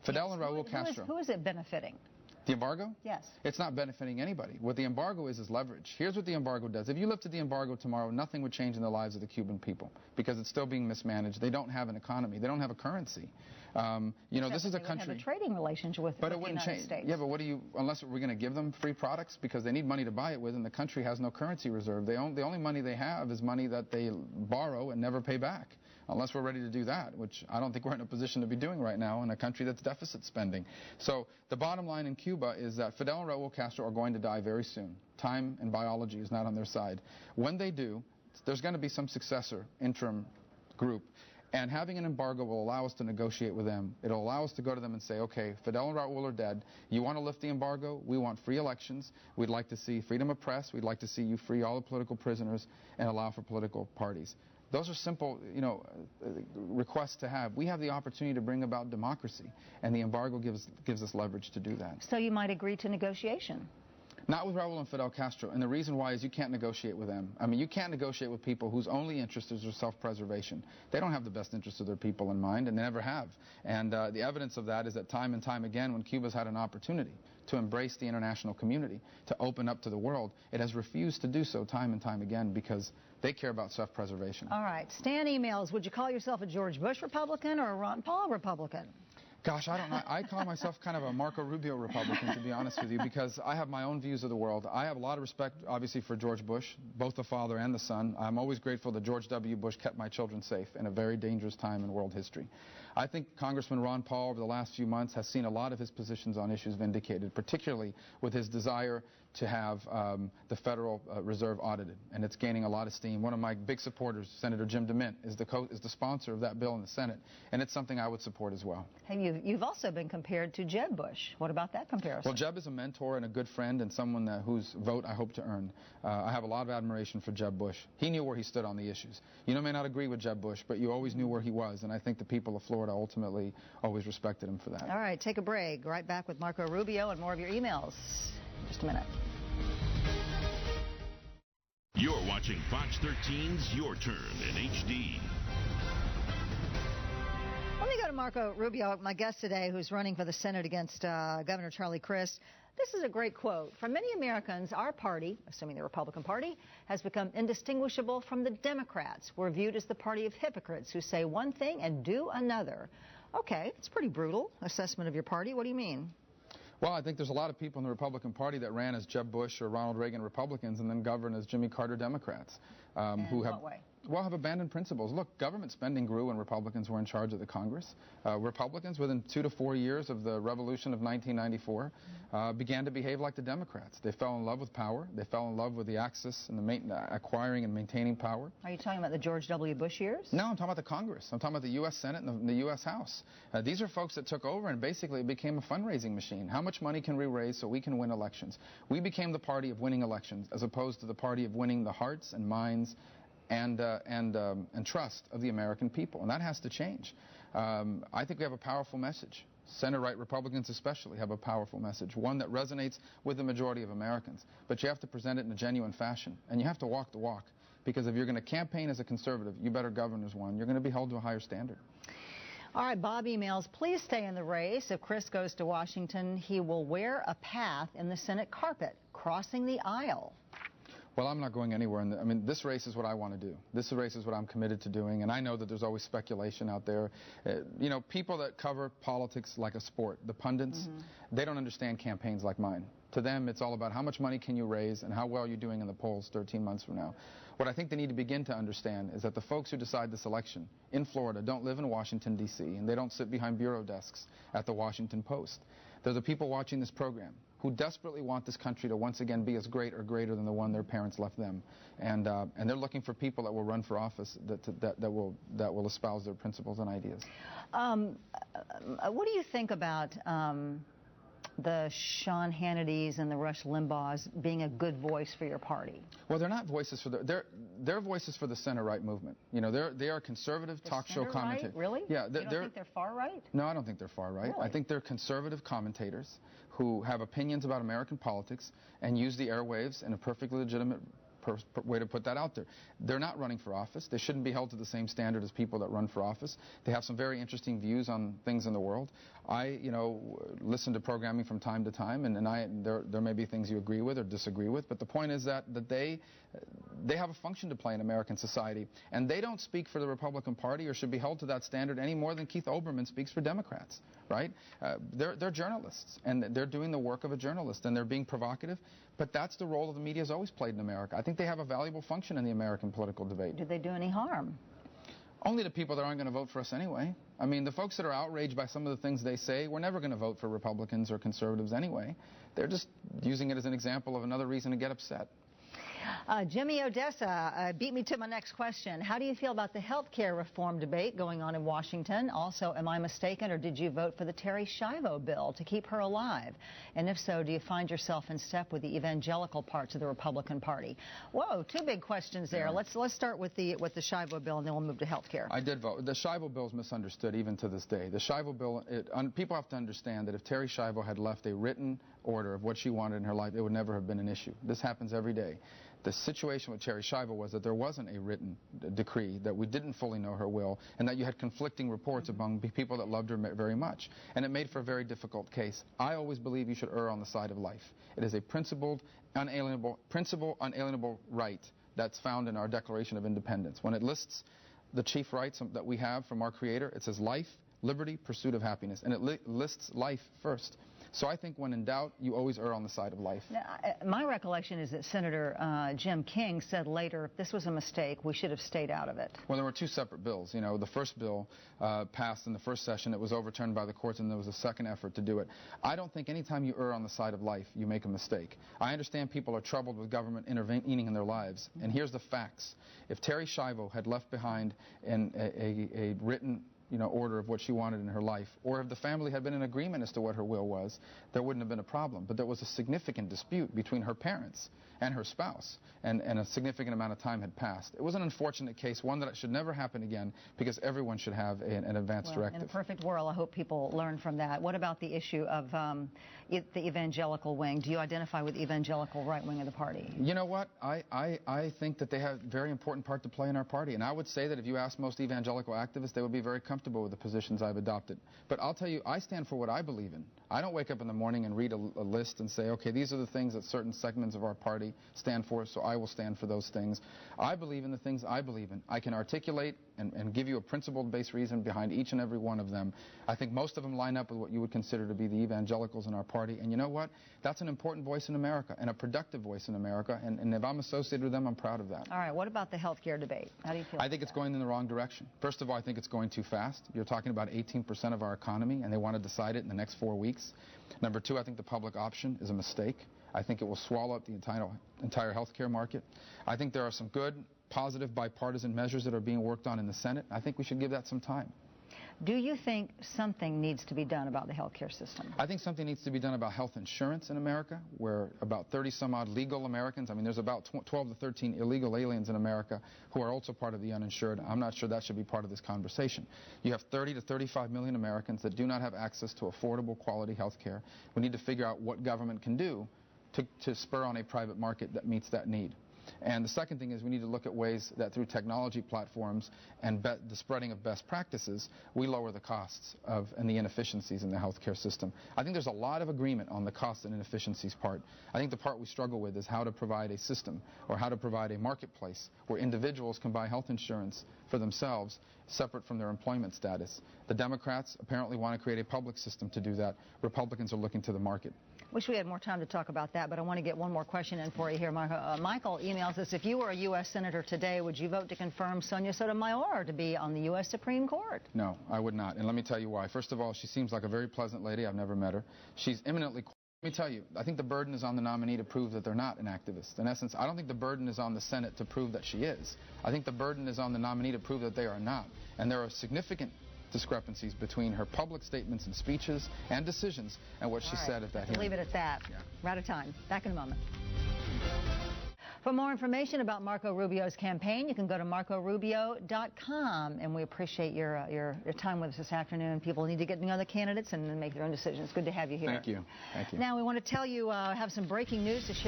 Fidel and Raul Castro. Who is it benefiting? The embargo? Yes. It's not benefiting anybody. What the embargo is leverage. Here's what the embargo does. If you lifted the embargo tomorrow, nothing would change in the lives of the Cuban people because it's still being mismanaged. They don't have an economy. They don't have a currency. You know, this is a country. They have a trading relationship with the United States. Yeah, but what do you, unless we're going to give them free products because they need money to buy it with, and the country has no currency reserve. The only money they have is money that they borrow and never pay back. Unless we're ready to do that, which I don't think we're in a position to be doing right now in a country that's deficit spending. So the bottom line in Cuba is that Fidel and Raul Castro are going to die very soon. Time and biology is not on their side. When they do, there's going to be some successor interim group, and having an embargo will allow us to negotiate with them. It'll allow us to go to them and say, okay, Fidel and Raul are dead. You want to lift the embargo? We want free elections. We'd like to see freedom of press. We'd like to see you free all the political prisoners and allow for political parties. Those are simple, you know, requests to have. We have the opportunity to bring about democracy, and the embargo gives us leverage to do that. So you might agree to negotiation? Not with Raul and Fidel Castro, and the reason why is you can't negotiate with them. I mean, you can't negotiate with people whose only interest is their self-preservation. They don't have the best interests of their people in mind, and they never have. And the evidence of that is that time and time again, when Cuba's had an opportunity to embrace the international community, to open up to the world, it has refused to do so time and time again because they care about self-preservation. All right. Stan emails, would you call yourself a George Bush Republican or a Ron Paul Republican? Gosh, I don't know. I call myself kind of a Marco Rubio Republican, to be honest with you, because I have my own views of the world. I have a lot of respect, obviously, for George Bush, both the father and the son. I'm always grateful that George W. Bush kept my children safe in a very dangerous time in world history. I think Congressman Ron Paul, over the last few months, has seen a lot of his positions on issues vindicated, particularly with his desire to have the Federal Reserve audited, and it's gaining a lot of steam. One of my big supporters, Senator Jim DeMint, is the sponsor of that bill in the Senate, and it's something I would support as well. Hey, you've also been compared to Jeb Bush. What about that comparison? Well, Jeb is a mentor and a good friend and someone whose vote I hope to earn. I have a lot of admiration for Jeb Bush. He knew where he stood on the issues. You may not agree with Jeb Bush, but you always knew where he was, and I think the people of Florida ultimately always respected him for that. All right, take a break. Right back with Marco Rubio and more of your emails. Just a minute. You're watching Fox 13's Your Turn in HD. Let me go to Marco Rubio, my guest today, who's running for the Senate against Governor Charlie Crist. This is a great quote. For many Americans, our party, assuming the Republican Party, has become indistinguishable from the Democrats. We're viewed as the party of hypocrites who say one thing and do another. Okay, it's a pretty brutal assessment of your party. What do you mean? Well, I think there's a lot of people in the Republican Party that ran as Jeb Bush or Ronald Reagan Republicans and then governed as Jimmy Carter Democrats. Who have, what way? Well, have abandoned principles. Look, government spending grew when Republicans were in charge of the Congress. Republicans, within 2 to 4 years of the revolution of 1994, began to behave like the Democrats. They fell in love with power. They fell in love with the access and the acquiring and maintaining power. Are you talking about the George W. Bush years? No, I'm talking about the Congress. I'm talking about the U.S. Senate and the U.S. House. These are folks that took over and basically it became a fundraising machine. How much money can we raise so we can win elections? We became the party of winning elections as opposed to the party of winning the hearts and minds and trust of the American people, and that has to change. I think we have a powerful message. Center-right Republicans especially have a powerful message, one that resonates with the majority of Americans. But you have to present it in a genuine fashion, and you have to walk the walk, because if you're going to campaign as a conservative, you better govern as one. You're going to be held to a higher standard. All right, Bob emails, please stay in the race. If Chris goes to Washington, he will wear a path in the Senate carpet, crossing the aisle. Well, I'm not going anywhere. I mean, this race is what I want to do. This race is what I'm committed to doing, and I know that there's always speculation out there. You know, people that cover politics like a sport, the pundits, they don't understand campaigns like mine. To them, it's all about how much money can you raise and how well you're doing in the polls 13 months from now. What I think they need to begin to understand is that the folks who decide this election in Florida don't live in Washington, D.C., and they don't sit behind bureau desks at the Washington Post. They're the people watching this program who desperately want this country to once again be as great or greater than the one their parents left them. And they're looking for people that will run for office that will espouse their principles and ideas. What do you think about the Sean Hannitys and the Rush Limbaughs being a good voice for your party? Well, they're not voices for they're voices for the center-right movement. You know, they are conservative talk show commentators. Really? Yeah. You don't think they're far-right? No, I don't think they're far-right. Really? I think they're conservative commentators who have opinions about American politics and use the airwaves in a perfectly legitimate way to put that out there. They're not running for office. They shouldn't be held to the same standard as people that run for office. They have some very interesting views on things in the world. I, listen to programming from time to time, and there may be things you agree with or disagree with, but the point is that they have a function to play in American society, and they don't speak for the Republican Party or should be held to that standard any more than Keith Olbermann speaks for Democrats, right? They're journalists, and they're doing the work of a journalist, and they're being provocative, but that's the role that the media has always played in America. I think they have a valuable function in the American political debate. Do they do any harm? Only to people that aren't going to vote for us anyway. I mean, the folks that are outraged by some of the things they say, we're never going to vote for Republicans or conservatives anyway. They're just using it as an example of another reason to get upset. Jimmy Odessa beat me to my next question. How do you feel about the health care reform debate going on in Washington? Also, am I mistaken, or did you vote for the Terri Schiavo bill to keep her alive? And if so, do you find yourself in step with the evangelical parts of the Republican Party? Whoa, two big questions there. Yeah. Let's start with the Schiavo bill, and then we'll move to health care. I did vote. The Schiavo bill is misunderstood even to this day. The Schiavo bill, people have to understand that if Terri Schiavo had left a written order of what she wanted in her life, it would never have been an issue. This happens every day. The situation with Terri Schiavo was that there wasn't a written decree, that we didn't fully know her will, and that you had conflicting reports among people that loved her very much. And it made for a very difficult case. I always believe you should err on the side of life. It is a principled, unalienable right that's found in our Declaration of Independence. When it lists the chief rights that we have from our Creator, it says life, liberty, pursuit of happiness, and it lists life first. So I think when in doubt, you always err on the side of life. Now, my recollection is that Senator Jim King said later, if this was a mistake, we should have stayed out of it. Well, there were two separate bills. The first bill passed in the first session. It was overturned by the courts, and there was a second effort to do it. I don't think any time you err on the side of life, you make a mistake. I understand people are troubled with government intervening in their lives, and here's the facts. If Terri Schiavo had left behind a written order of what she wanted in her life, or if the family had been in agreement as to what her will was, there wouldn't have been a problem. But there was a significant dispute between her parents and her spouse, and a significant amount of time had passed. It was an unfortunate case, one that should never happen again, because everyone should have an advance directive. In a perfect world, I hope people learn from that. What about the issue of the evangelical wing? Do you identify with the evangelical right wing of the party? You know what? I think that they have a very important part to play in our party, and I would say that if you ask most evangelical activists, they would be very comfortable with the positions I've adopted. But I'll tell you, I stand for what I believe in. I don't wake up in the morning and read a list and say, okay, these are the things that certain segments of our party stand for, so I will stand for those things. I believe in the things I believe in. I can articulate and give you a principle-based reason behind each and every one of them. I think most of them line up with what you would consider to be the evangelicals in our party. And you know what? That's an important voice in America, and a productive voice in America. And if I'm associated with them, I'm proud of that. All right. What about the health care debate? How do you feel? I think it's going in the wrong direction. First of all, I think it's going too fast. You're talking about 18% of our economy, and they want to decide it in the next 4 weeks. Number two, I think the public option is a mistake. I think it will swallow up the entire health care market. I think there are some good, positive, bipartisan measures that are being worked on in the Senate. I think we should give that some time. Do you think something needs to be done about the health care system? I think something needs to be done about health insurance in America, where about 30-some-odd legal Americans, there's about 12 to 13 illegal aliens in America who are also part of the uninsured. I'm not sure that should be part of this conversation. You have 30 to 35 million Americans that do not have access to affordable, quality health care. We need to figure out what government can do to spur on a private market that meets that need. And the second thing is we need to look at ways that through technology platforms and the spreading of best practices, we lower the costs and the inefficiencies in the healthcare system. I think there's a lot of agreement on the cost and inefficiencies part. I think the part we struggle with is how to provide a system or how to provide a marketplace where individuals can buy health insurance for themselves separate from their employment status. The Democrats apparently want to create a public system to do that. Republicans are looking to the market. Wish we had more time to talk about that, but I want to get one more question in for you here, Marco. Michael emails us, if you were a U.S. Senator today, would you vote to confirm Sonia Sotomayor to be on the U.S. Supreme Court? No, I would not, and let me tell you why. First of all, she seems like a very pleasant lady. I've never met her. She's eminently qualified. Let me tell you, I think the burden is on the nominee to prove that they're not an activist. In essence, I don't think the burden is on the Senate to prove that she is. I think the burden is on the nominee to prove that they are not, and there are significant discrepancies between her public statements and speeches and decisions and what she said at that hearing. Leave it at that. Yeah. We're out of time. Back in a moment. For more information about Marco Rubio's campaign, you can go to marcorubio.com. And we appreciate your time with us this afternoon. People need to get to know the candidates and make their own decisions. Good to have you here. Thank you. Thank you. Now, we want to tell you, have some breaking news to share.